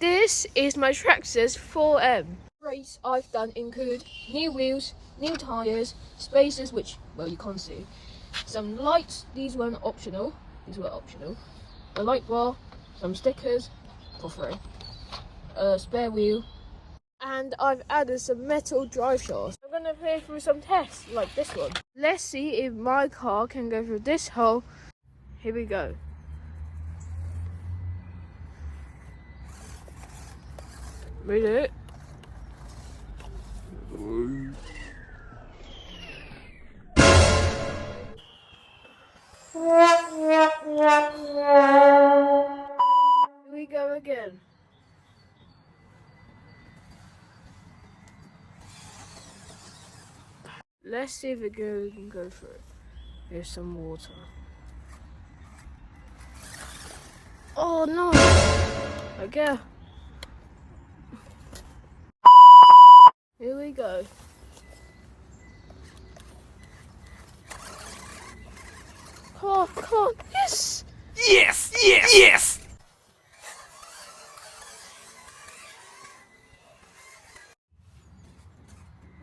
This is my TRX4M. Race I've done include new wheels, new tyres, spacers which, well, you can't see, some lights, these were optional, a light bar, some stickers for free, a spare wheel, and I've added some metal drive shafts. I'm going to play through some tests like this one. Let's see if my car can go through this hole. Here we go. Read it. Here we go again. Let's see if it can go through. Here's some water. Oh no! Okay. Here we go. Come on, yes! Yes, yes, yes!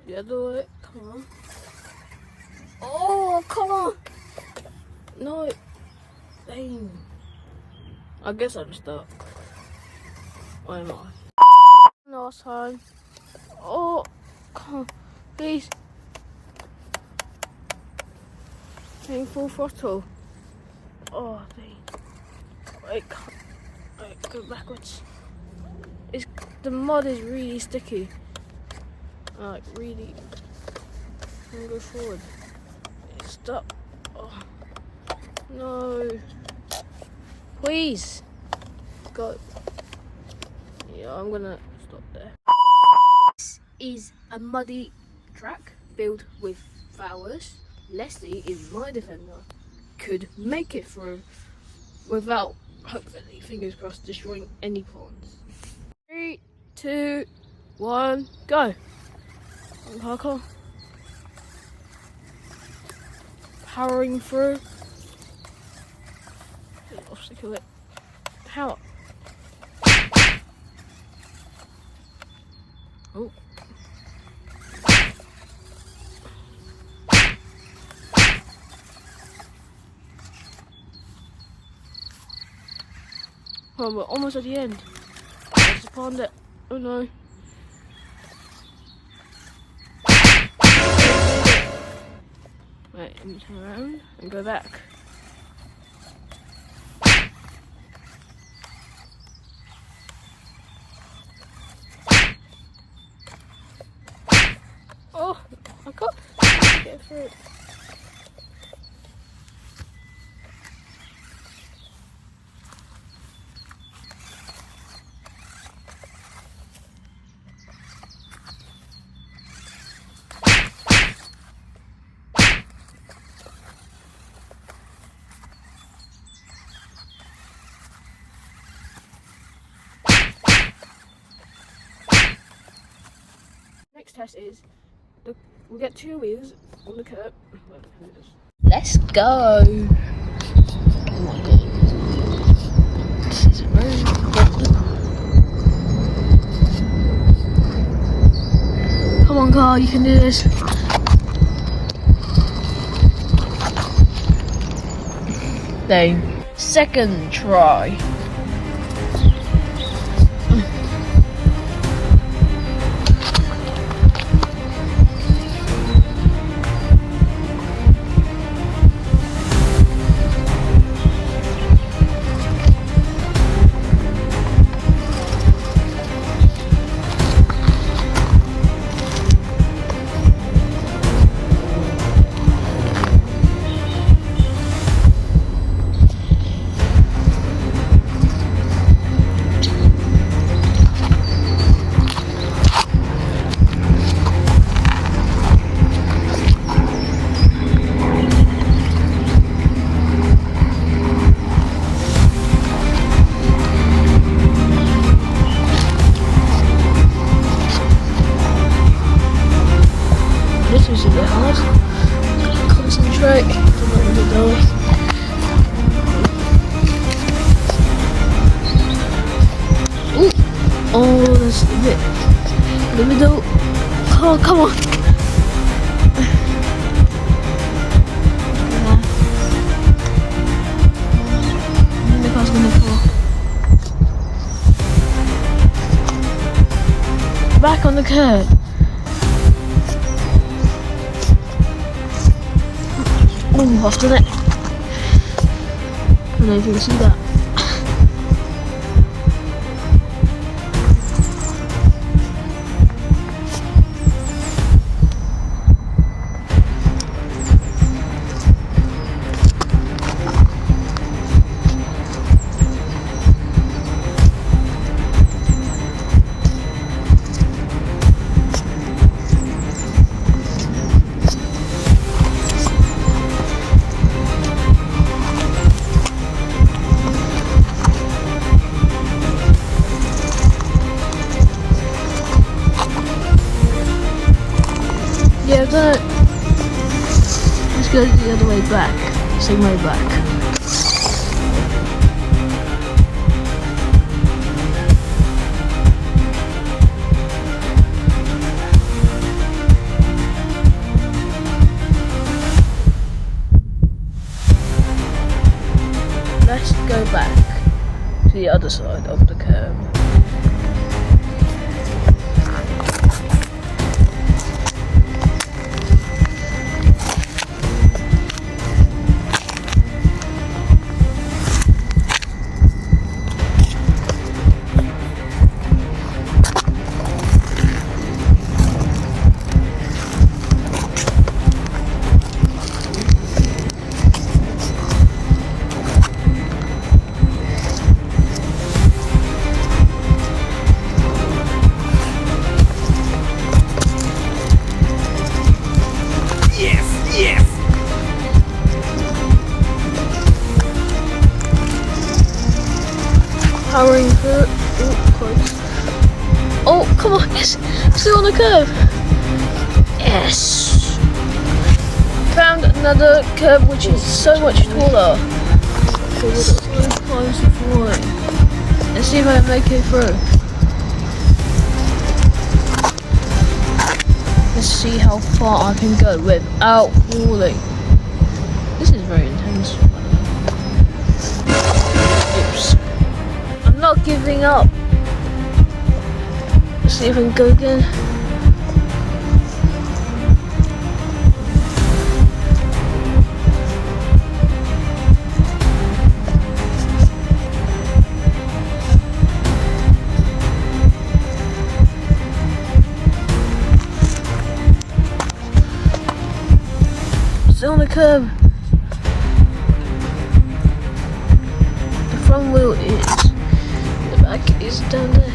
The other way, come on. Oh, come on! No, dang. I guess I'm stuck. Why am I? Last time. Oh, come on, please. Dang, full throttle. Oh, dang. Wait, go backwards. The mud is really sticky. Like, really. I'm gonna go forward. It's stuck. Oh, no. Please. Go. Yeah, I'm gonna stop there. This is a muddy track filled with flowers. Let's see if my defender could make it through without, hopefully, fingers crossed, destroying any ponds. 3, 2, 1, go. Parkour. Powering through. Obstacle it. Power. Oh. Oh, we're almost at the end. I just found it. Oh no. Wait, let me turn around and go back. Oh, I got to get through it. Next test is we get 2 wheels on the curb. Let's go. This is very important. Come on, car, you can do this. Dang. Second try. This was a bit hard. Concentrate. I'm not really going. Ooh. Oh, that's a bit in the middle. Oh, come on. I think the car's gonna fall. Back on the curb. Oh, I've done it. I don't know if you can see that. Yeah, I've done it. Let's go the other way back. Same way back. Let's go back to the other side of the curb. Powering through. Oh, close. Oh, come on, yes! Still on the curve. Yes! Found another curve which is so much taller. So close to falling. Let's see if I can make it through. Let's see how far I can go without falling. This is very intense. Oops. I'm not giving up. Let's see if I can go again. Still on the curb. The front wheel is. The back is down there.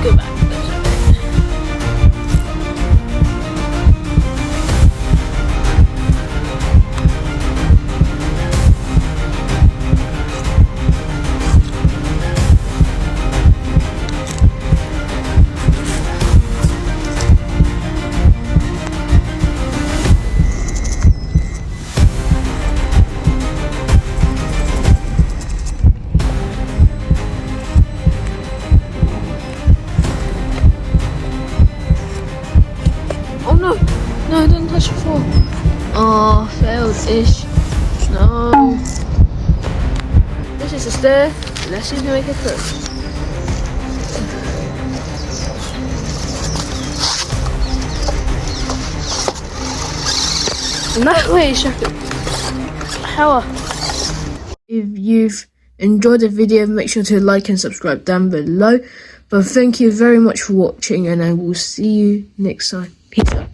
Go back. Oh no! No, I didn't touch the floor. Oh, failed-ish. No. This is a stair. Let's see if we can make it through. No way, Shaka. Power. If you've enjoyed the video, make sure to like and subscribe down below. But thank you very much for watching, and I will see you next time. Peace out.